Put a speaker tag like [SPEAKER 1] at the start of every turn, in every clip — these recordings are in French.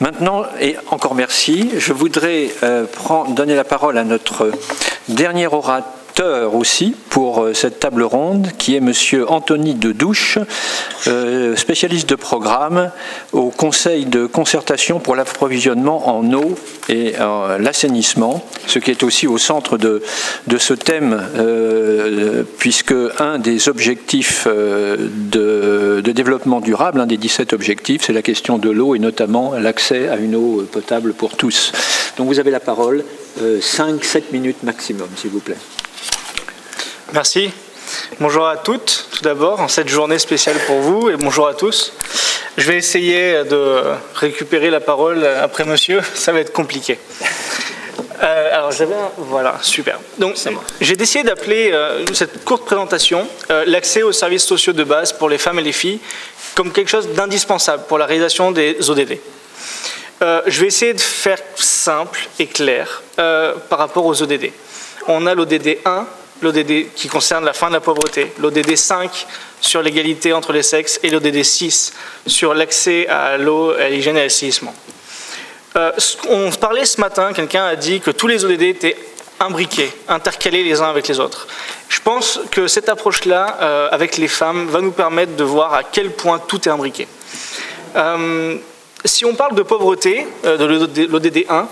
[SPEAKER 1] Maintenant, et encore merci, je voudrais donner la parole à notre dernier orateur aussi pour cette table ronde, qui est Monsieur Anthony Dedouche, spécialiste de programme au Conseil de concertation pour l'approvisionnement en eau et l'assainissement, ce qui est aussi au centre de ce thème, puisque un des objectifs de développement durable, un des 17 objectifs, c'est la question de l'eau et notamment l'accès à une eau potable pour tous. Donc vous avez la parole, 5-7 minutes maximum, s'il vous plaît.
[SPEAKER 2] Merci. Bonjour à toutes, tout d'abord, en cette journée spéciale pour vous, et bonjour à tous. Je vais essayer de récupérer la parole après monsieur, ça va être compliqué. Alors j'avais voilà, super. Donc j'ai décidé d'appeler cette courte présentation l'accès aux services sociaux de base pour les femmes et les filles comme quelque chose d'indispensable pour la réalisation des ODD. Je vais essayer de faire simple et clair par rapport aux ODD. On a l'ODD 1, l'ODD qui concerne la fin de la pauvreté, l'ODD 5 sur l'égalité entre les sexes et l'ODD 6 sur l'accès à l'eau, à l'hygiène et à l'assainissement. On parlait ce matin, quelqu'un a dit que tous les ODD étaient imbriqués, intercalés les uns avec les autres. Je pense que cette approche-là, avec les femmes, va nous permettre de voir à quel point tout est imbriqué. Si on parle de pauvreté, de l'ODD 1,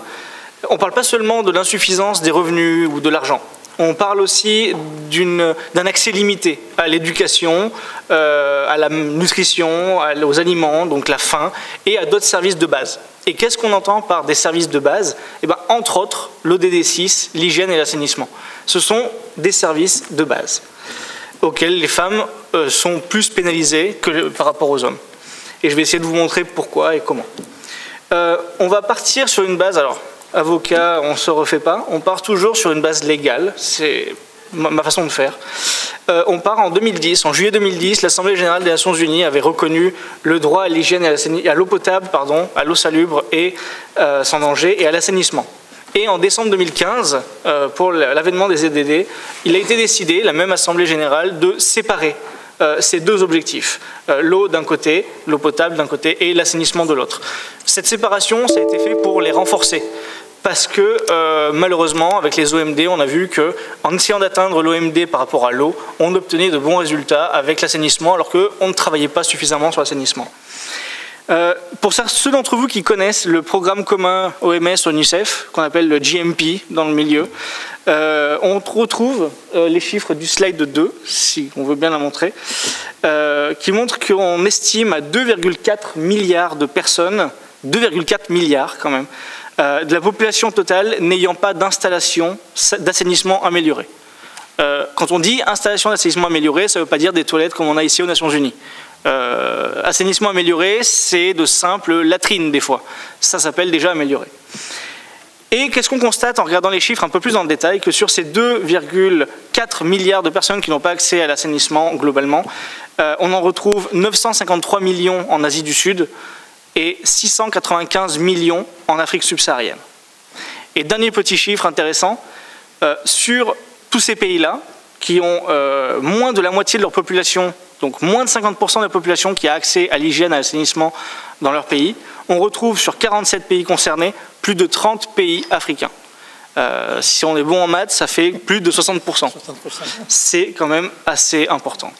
[SPEAKER 2] on ne parle pas seulement de l'insuffisance des revenus ou de l'argent. On parle aussi d'un accès limité à l'éducation, à la nutrition, aux aliments, donc la faim, et à d'autres services de base. Et qu'est-ce qu'on entend par des services de base? Eh bien, entre autres, l'ODD 6, l'hygiène et l'assainissement. Ce sont des services de base auxquels les femmes sont plus pénalisées que par rapport aux hommes. Et je vais essayer de vous montrer pourquoi et comment. On va partir sur une base, alors, avocat, on ne se refait pas, on part toujours sur une base légale, c'est ma façon de faire. On part en 2010, en juillet 2010, l'Assemblée générale des Nations Unies avait reconnu le droit à l'hygiène et à l'eau potable, pardon, à l'eau salubre et sans danger, et à l'assainissement. Et en décembre 2015, pour l'avènement des ODD, il a été décidé, la même Assemblée générale, de séparer ces deux objectifs, l'eau d'un côté, l'eau potable d'un côté et l'assainissement de l'autre. Cette séparation, ça a été fait pour les renforcer. Parce que malheureusement, avec les OMD, on a vu qu'en essayant d'atteindre l'OMD par rapport à l'eau, on obtenait de bons résultats avec l'assainissement, alors qu'on ne travaillait pas suffisamment sur l'assainissement. Pour ceux d'entre vous qui connaissent le programme commun OMS-UNICEF, qu'on appelle le GMP dans le milieu, on retrouve les chiffres du slide 2, si on veut bien la montrer, qui montrent qu'on estime à 2,4 milliards de personnes, 2,4 milliards quand même, de la population totale n'ayant pas d'installation d'assainissement améliorée. Quand on dit installation d'assainissement améliorée, ça ne veut pas dire des toilettes comme on a ici aux Nations Unies. Assainissement amélioré, c'est de simples latrines des fois. Ça s'appelle déjà amélioré. Et qu'est-ce qu'on constate en regardant les chiffres un peu plus dans le détail? Que sur ces 2,4 milliards de personnes qui n'ont pas accès à l'assainissement globalement, on en retrouve 953 millions en Asie du Sud, et 695 millions en Afrique subsaharienne. Et dernier petit chiffre intéressant, sur tous ces pays-là, qui ont moins de la moitié de leur population, donc moins de 50% de la population qui a accès à l'hygiène, à l'assainissement dans leur pays, on retrouve sur 47 pays concernés, plus de 30 pays africains. Si on est bon en maths, ça fait plus de 60%. C'est quand même assez important.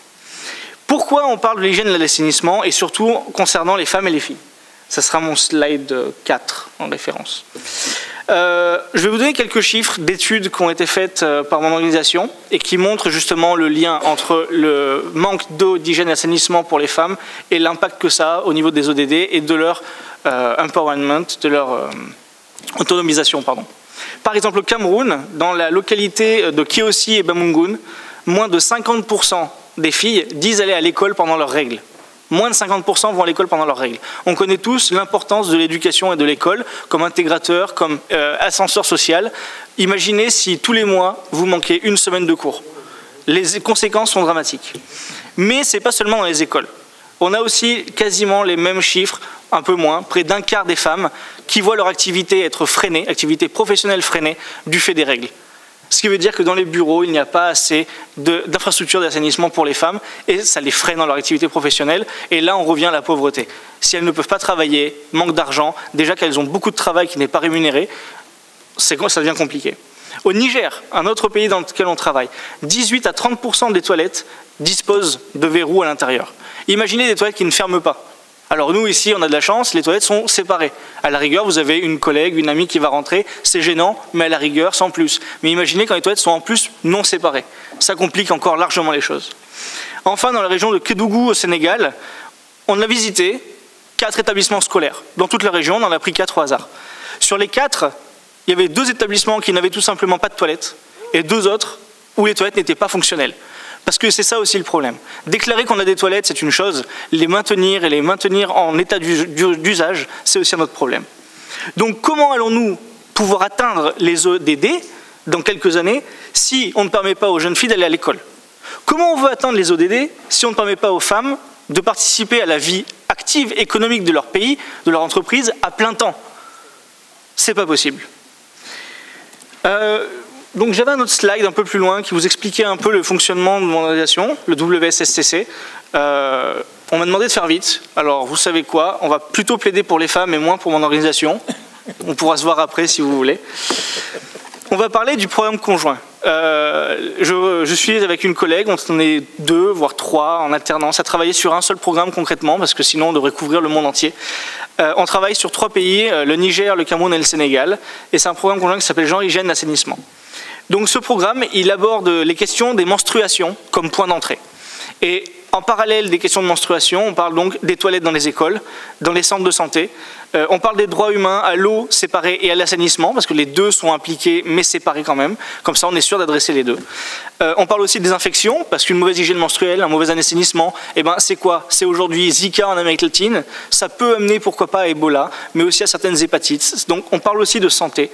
[SPEAKER 2] Pourquoi on parle de l'hygiène et de l'assainissement, et surtout concernant les femmes et les filles? Ça sera mon slide 4 en référence. Je vais vous donner quelques chiffres d'études qui ont été faites par mon organisation et qui montrent justement le lien entre le manque d'eau, d'hygiène et d'assainissement pour les femmes et l'impact que ça a au niveau des ODD et de leur empowerment, de leur autonomisation. Pardon. Par exemple, au Cameroun, dans la localité de Kéossi et Bamungun, moins de 50% des filles disent aller à l'école pendant leurs règles. Moins de 50% vont à l'école pendant leurs règles. On connaît tous l'importance de l'éducation et de l'école comme intégrateur, comme ascenseur social. Imaginez si tous les mois, vous manquez une semaine de cours. Les conséquences sont dramatiques. Mais ce n'est pas seulement dans les écoles. On a aussi quasiment les mêmes chiffres, un peu moins, près d'un quart des femmes qui voient leur activité être freinée, activité professionnelle freinée, du fait des règles. Ce qui veut dire que dans les bureaux, il n'y a pas assez d'infrastructures d'assainissement pour les femmes et ça les freine dans leur activité professionnelle. Et là, on revient à la pauvreté. Si elles ne peuvent pas travailler, manque d'argent, déjà qu'elles ont beaucoup de travail qui n'est pas rémunéré, ça devient compliqué. Au Niger, un autre pays dans lequel on travaille, 18 à 30% des toilettes disposent de verrous à l'intérieur. Imaginez des toilettes qui ne ferment pas. Alors nous, ici, on a de la chance, les toilettes sont séparées. À la rigueur, vous avez une collègue, une amie qui va rentrer, c'est gênant, mais à la rigueur, sans plus. Mais imaginez quand les toilettes sont en plus non séparées. Ça complique encore largement les choses. Enfin, dans la région de Kédougou, au Sénégal, on a visité 4 établissements scolaires. Dans toute la région, on en a pris 4 au hasard. Sur les 4, il y avait 2 établissements qui n'avaient tout simplement pas de toilettes, et 2 autres où les toilettes n'étaient pas fonctionnelles. Parce que c'est ça aussi le problème. Déclarer qu'on a des toilettes, c'est une chose. Les maintenir en état d'usage, c'est aussi un autre problème. Donc comment allons-nous pouvoir atteindre les ODD dans quelques années si on ne permet pas aux jeunes filles d'aller à l'école? Comment on veut atteindre les ODD si on ne permet pas aux femmes de participer à la vie active économique de leur pays, de leur entreprise, à plein temps? C'est pas possible. Donc j'avais un autre slide un peu plus loin qui vous expliquait un peu le fonctionnement de mon organisation, le WSSTC. On m'a demandé de faire vite, alors vous savez quoi, on va plutôt plaider pour les femmes et moins pour mon organisation. On pourra se voir après si vous voulez. On va parler du programme conjoint. Je suis avec une collègue, on est 2, voire 3 en alternance à travailler sur un seul programme concrètement, parce que sinon on devrait couvrir le monde entier. On travaille sur 3 pays, le Niger, le Cameroun et le Sénégal, et c'est un programme conjoint qui s'appelle Genre, Hygiène, Assainissement. Donc ce programme, il aborde les questions des menstruations comme point d'entrée. Et en parallèle des questions de menstruation, on parle donc des toilettes dans les écoles, dans les centres de santé. On parle des droits humains à l'eau séparée et à l'assainissement, parce que les 2 sont impliqués, mais séparés quand même. Comme ça, on est sûr d'adresser les 2. On parle aussi des infections, parce qu'une mauvaise hygiène menstruelle, un mauvais assainissement, eh ben, c'est quoi? C'est aujourd'hui Zika en Amérique latine. Ça peut amener, pourquoi pas, à Ebola, mais aussi à certaines hépatites. Donc, on parle aussi de santé.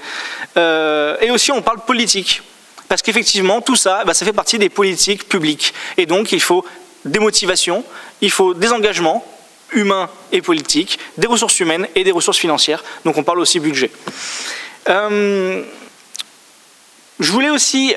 [SPEAKER 2] Et aussi, on parle politique. Parce qu'effectivement, tout ça, ça fait partie des politiques publiques. Et donc, il faut des motivations, il faut des engagements humains et politiques, des ressources humaines et des ressources financières. Donc on parle aussi budget. Je voulais aussi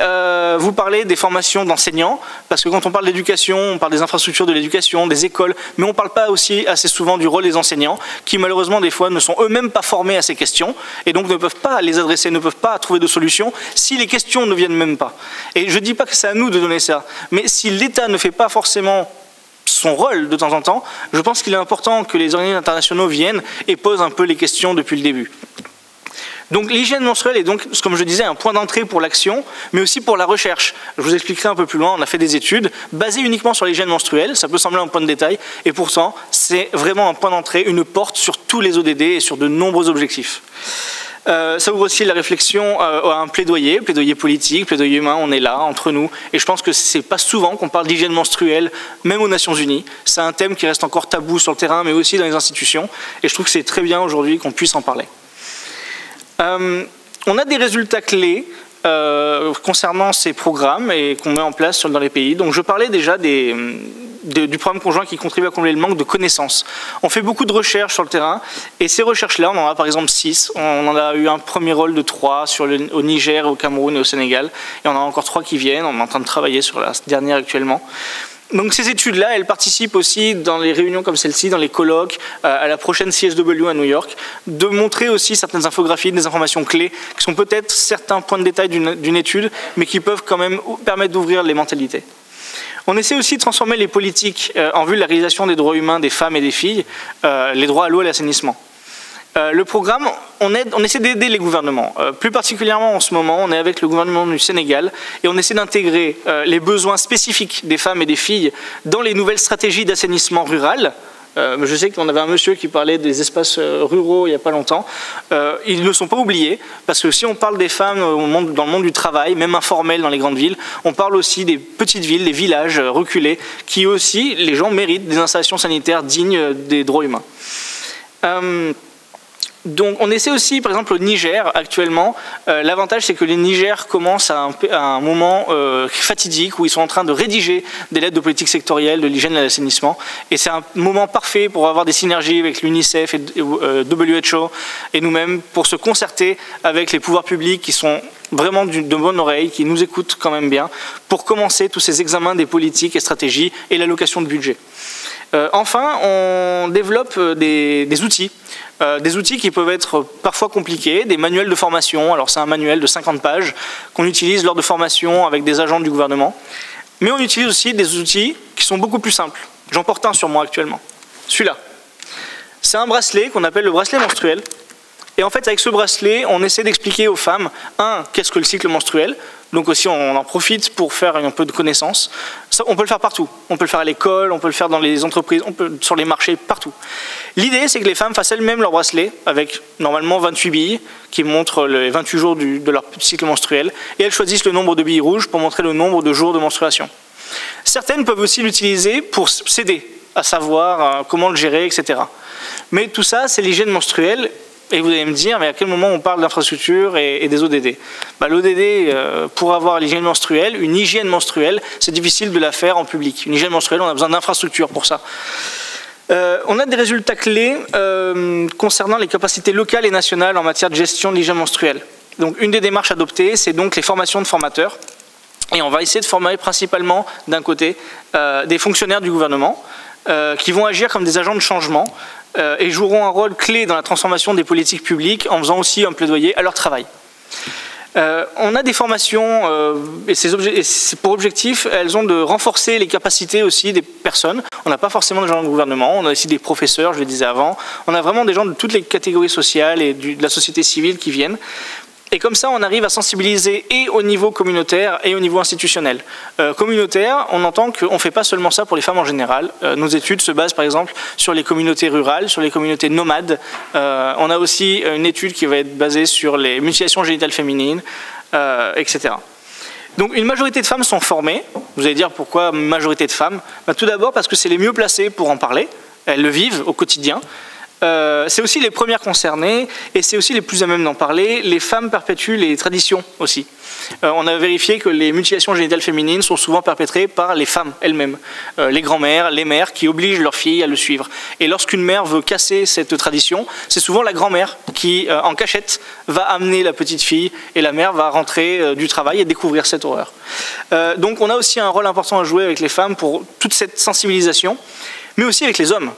[SPEAKER 2] vous parler des formations d'enseignants, parce que quand on parle d'éducation, on parle des infrastructures de l'éducation, des écoles, mais on ne parle pas aussi assez souvent du rôle des enseignants, qui malheureusement des fois ne sont eux-mêmes pas formés à ces questions, et donc ne peuvent pas les adresser, ne peuvent pas trouver de solutions, si les questions ne viennent même pas. Et je ne dis pas que c'est à nous de donner ça, mais si l'État ne fait pas forcément son rôle de temps en temps, je pense qu'il est important que les organismes internationaux viennent et posent un peu les questions depuis le début. Donc l'hygiène menstruelle est donc, comme je disais, un point d'entrée pour l'action, mais aussi pour la recherche. Je vous expliquerai un peu plus loin, on a fait des études basées uniquement sur l'hygiène menstruelle, ça peut sembler un point de détail, et pourtant c'est vraiment un point d'entrée, une porte sur tous les ODD et sur de nombreux objectifs. Ça ouvre aussi la réflexion à un plaidoyer politique, plaidoyer humain, on est là, entre nous, et je pense que c'est pas souvent qu'on parle d'hygiène menstruelle, même aux Nations Unies. C'est un thème qui reste encore tabou sur le terrain, mais aussi dans les institutions, et je trouve que c'est très bien aujourd'hui qu'on puisse en parler. On a des résultats clés concernant ces programmes et qu'on met en place dans les pays. Donc je parlais déjà du programme conjoint qui contribue à combler le manque de connaissances. On fait beaucoup de recherches sur le terrain et ces recherches-là, on en a par exemple 6. On en a eu un premier rôle de 3 au Niger, au Cameroun et au Sénégal. Et on en a encore 3 qui viennent. On est en train de travailler sur la dernière actuellement. Donc ces études-là, elles participent aussi dans les réunions comme celle-ci, dans les colloques, à la prochaine CSW à New York, de montrer aussi certaines infographies, des informations clés, qui sont peut-être certains points de détail d'une étude, mais qui peuvent quand même permettre d'ouvrir les mentalités. On essaie aussi de transformer les politiques en vue de la réalisation des droits humains des femmes et des filles, les droits à l'eau et à l'assainissement. Le programme, on essaie d'aider les gouvernements. Plus particulièrement en ce moment, on est avec le gouvernement du Sénégal et on essaie d'intégrer les besoins spécifiques des femmes et des filles dans les nouvelles stratégies d'assainissement rural. Je sais qu'on avait un monsieur qui parlait des espaces ruraux il n'y a pas longtemps. Ils ne sont pas oubliés, parce que si on parle des femmes dans le monde du travail, même informel dans les grandes villes, on parle aussi des petites villes, des villages reculés, qui aussi, les gens méritent des installations sanitaires dignes des droits humains. Donc on essaie aussi, par exemple au Niger actuellement, l'avantage c'est que les Niger commencent à un moment fatidique où ils sont en train de rédiger des lettres de politique sectorielle, de l'hygiène et de l'assainissement, et c'est un moment parfait pour avoir des synergies avec l'UNICEF et WHO et nous-mêmes pour se concerter avec les pouvoirs publics qui sont vraiment de bonne oreille, qui nous écoutent quand même bien, pour commencer tous ces examens des politiques et stratégies et l'allocation de budget. Enfin, on développe des outils. Des outils qui peuvent être parfois compliqués, des manuels de formation. Alors c'est un manuel de 50 pages qu'on utilise lors de formation avec des agents du gouvernement. Mais on utilise aussi des outils qui sont beaucoup plus simples. J'en porte un sur moi actuellement. Celui-là. C'est un bracelet qu'on appelle le bracelet menstruel. Et en fait, avec ce bracelet, on essaie d'expliquer aux femmes, qu'est-ce que le cycle menstruel. Donc aussi, on en profite pour faire un peu de connaissances. Ça, on peut le faire partout. On peut le faire à l'école, on peut le faire dans les entreprises, sur les marchés, partout. L'idée, c'est que les femmes fassent elles-mêmes leur bracelet, avec normalement 28 billes, qui montrent les 28 jours de leur cycle menstruel, et elles choisissent le nombre de billes rouges pour montrer le nombre de jours de menstruation. Certaines peuvent aussi l'utiliser pour s'aider, à savoir comment le gérer, etc. Mais tout ça, c'est l'hygiène menstruelle. Et vous allez me dire, mais à quel moment on parle d'infrastructure et des ODD? L'ODD, pour avoir l'hygiène menstruelle, une hygiène menstruelle, c'est difficile de la faire en public. Une hygiène menstruelle, on a besoin d'infrastructures pour ça. On a des résultats clés concernant les capacités locales et nationales en matière de gestion de l'hygiène menstruelle. Donc une des démarches adoptées, c'est donc les formations de formateurs. Et on va essayer de former principalement, d'un côté, des fonctionnaires du gouvernement, qui vont agir comme des agents de changement, et joueront un rôle clé dans la transformation des politiques publiques en faisant aussi un plaidoyer à leur travail. On a des formations et pour objectif, elles ont de renforcer les capacités aussi des personnes. On n'a pas forcément des gens du gouvernement, on a aussi des professeurs, je le disais avant. On a vraiment des gens de toutes les catégories sociales et de la société civile qui viennent. Et comme ça, on arrive à sensibiliser et au niveau communautaire et au niveau institutionnel. Communautaire, on entend qu'on ne fait pas seulement ça pour les femmes en général. Nos études se basent par exemple sur les communautés rurales, sur les communautés nomades. On a aussi une étude qui va être basée sur les mutilations génitales féminines, etc. Donc une majorité de femmes sont formées. Vous allez dire pourquoi majorité de femmes? Tout d'abord parce que c'est les mieux placées pour en parler. Elles le vivent au quotidien. C'est aussi les premières concernées et c'est aussi les plus à même d'en parler. Les femmes perpétuent les traditions aussi. On a vérifié que les mutilations génitales féminines sont souvent perpétrées par les femmes elles-mêmes, les grands-mères, les mères qui obligent leurs filles à le suivre. Et lorsqu'une mère veut casser cette tradition, c'est souvent la grand-mère qui, en cachette, va amener la petite fille et la mère va rentrer du travail et découvrir cette horreur. Donc on a aussi un rôle important à jouer avec les femmes pour toute cette sensibilisation, mais aussi avec les hommes.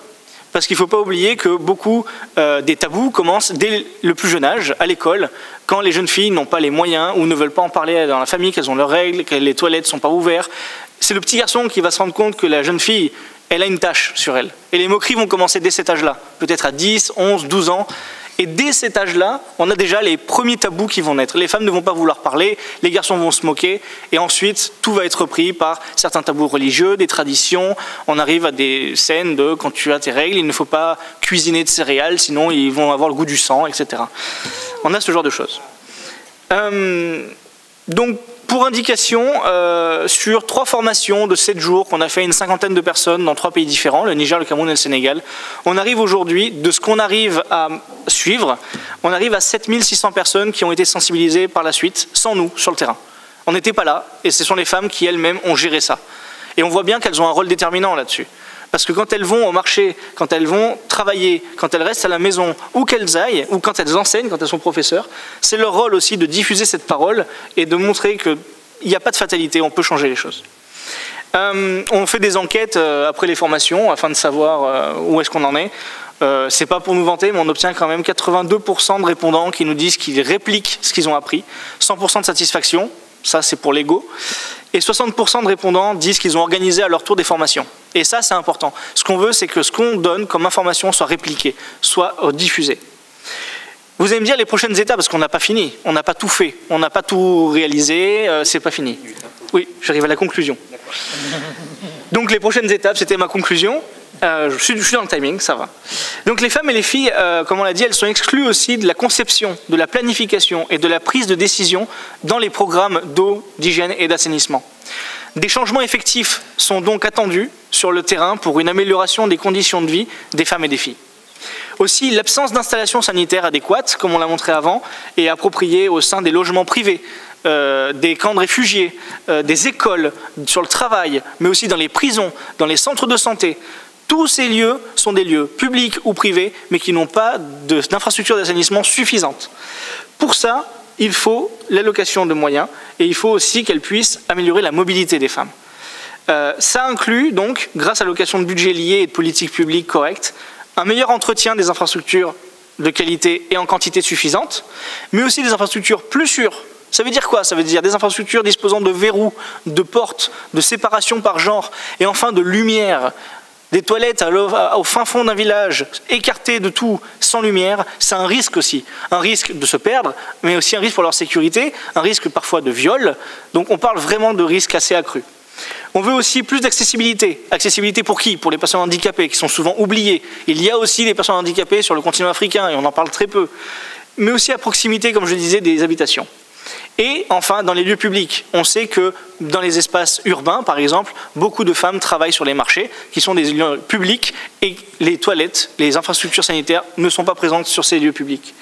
[SPEAKER 2] Parce qu'il ne faut pas oublier que beaucoup des tabous commencent dès le plus jeune âge, à l'école, quand les jeunes filles n'ont pas les moyens ou ne veulent pas en parler dans la famille, qu'elles ont leurs règles, que les toilettes ne sont pas ouvertes. C'est le petit garçon qui va se rendre compte que la jeune fille, elle a une tache sur elle. Et les moqueries vont commencer dès cet âge-là, peut-être à 10, 11, 12 ans. Et dès cet âge-là, on a déjà les premiers tabous qui vont naître. Les femmes ne vont pas vouloir parler, les garçons vont se moquer, et ensuite, tout va être repris par certains tabous religieux, des traditions. On arrive à des scènes de quand tu as tes règles, il ne faut pas cuisiner de céréales, sinon ils vont avoir le goût du sang, etc. On a ce genre de choses. Donc, pour indication, sur 3 formations de 7 jours qu'on a fait une 50aine de personnes dans 3 pays différents, le Niger, le Cameroun et le Sénégal, on arrive aujourd'hui, de ce qu'on arrive à suivre, on arrive à 7600 personnes qui ont été sensibilisées par la suite, sans nous, sur le terrain. On n'était pas là, et ce sont les femmes qui elles-mêmes ont géré ça. Et on voit bien qu'elles ont un rôle déterminant là-dessus. Parce que quand elles vont au marché, quand elles vont travailler, quand elles restent à la maison, où qu'elles aillent, ou quand elles enseignent, quand elles sont professeurs, c'est leur rôle aussi de diffuser cette parole et de montrer qu'il n'y a pas de fatalité, on peut changer les choses. On fait des enquêtes après les formations afin de savoir où est-ce qu'on en est. C'est pas pour nous vanter, mais on obtient quand même 82% de répondants qui nous disent qu'ils répliquent ce qu'ils ont appris, 100% de satisfaction, ça c'est pour l'ego, et 60% de répondants disent qu'ils ont organisé à leur tour des formations. Et ça c'est important. Ce qu'on veut, c'est que ce qu'on donne comme information soit répliqué, soit diffusé. Vous allez me dire les prochaines étapes, parce qu'on n'a pas fini, on n'a pas tout fait, on n'a pas tout réalisé, c'est pas fini. Oui, j'arrive à la conclusion. Donc les prochaines étapes, c'était ma conclusion. Je suis dans le timing, ça va. Donc les femmes et les filles, comme on l'a dit, elles sont exclues aussi de la conception, de la planification et de la prise de décision dans les programmes d'eau, d'hygiène et d'assainissement. Des changements effectifs sont donc attendus sur le terrain pour une amélioration des conditions de vie des femmes et des filles. Aussi, l'absence d'installations sanitaires adéquates, comme on l'a montré avant, et appropriées au sein des logements privés, des camps de réfugiés, des écoles, sur le travail, mais aussi dans les prisons, dans les centres de santé. Tous ces lieux sont des lieux publics ou privés, mais qui n'ont pas d'infrastructures d'assainissement suffisantes. Pour ça, il faut l'allocation de moyens et il faut aussi qu'elle puisse améliorer la mobilité des femmes. Ça inclut donc, grâce à l'allocation de budget lié et de politiques publiques correctes, un meilleur entretien des infrastructures de qualité et en quantité suffisante, mais aussi des infrastructures plus sûres. Ça veut dire quoi? Ça veut dire des infrastructures disposant de verrous, de portes, de séparation par genre et enfin de lumière. Des toilettes au fin fond d'un village, écartées de tout, sans lumière, c'est un risque aussi. Un risque de se perdre, mais aussi un risque pour leur sécurité, un risque parfois de viol. Donc on parle vraiment de risques assez accrus. On veut aussi plus d'accessibilité. Accessibilité pour qui? Pour les personnes handicapées, qui sont souvent oubliées. Il y a aussi des personnes handicapées sur le continent africain, et on en parle très peu. Mais aussi à proximité, comme je le disais, des habitations. Et enfin, dans les lieux publics, on sait que dans les espaces urbains, par exemple, beaucoup de femmes travaillent sur les marchés, qui sont des lieux publics, et les toilettes, les infrastructures sanitaires ne sont pas présentes sur ces lieux publics.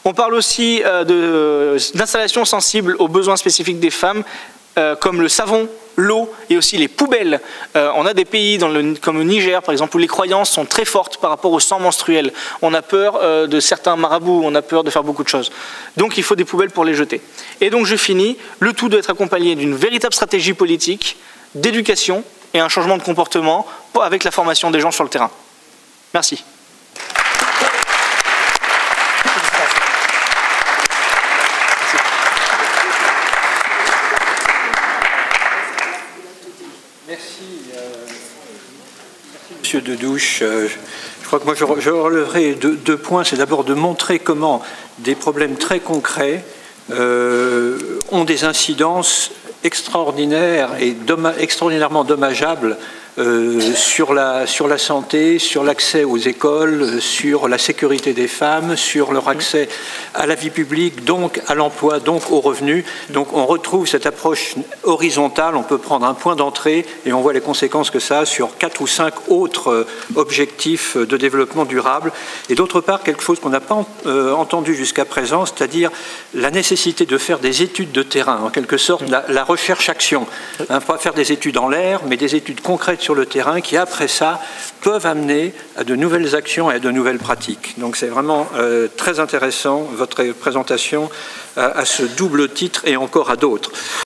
[SPEAKER 2] On parle aussi d'installations sensibles aux besoins spécifiques des femmes, comme le savon, l'eau et aussi les poubelles. On a des pays comme le Niger, par exemple, où les croyances sont très fortes par rapport au sang menstruel. On a peur de certains marabouts, on a peur de faire beaucoup de choses. Donc il faut des poubelles pour les jeter. Et donc je finis, le tout doit être accompagné d'une véritable stratégie politique, d'éducation et un changement de comportement avec la formation des gens sur le terrain. Merci.
[SPEAKER 1] Monsieur Dedouche, je crois que moi je relèverai deux points. C'est d'abord de montrer comment des problèmes très concrets ont des incidences extraordinaires et extraordinairement dommageables sur la santé, sur l'accès aux écoles, sur la sécurité des femmes, sur leur accès à la vie publique, donc à l'emploi, donc aux revenus. Donc on retrouve cette approche horizontale, on peut prendre un point d'entrée et on voit les conséquences que ça a sur 4 ou 5 autres objectifs de développement durable. Et d'autre part, quelque chose qu'on n'a pas entendu jusqu'à présent, c'est-à-dire la nécessité de faire des études de terrain, en quelque sorte la recherche-action. Hein, pas faire des études en l'air, mais des études concrètes sur le terrain qui, après ça, peuvent amener à de nouvelles actions et à de nouvelles pratiques. Donc c'est vraiment très intéressant, votre présentation à ce double titre et encore à d'autres.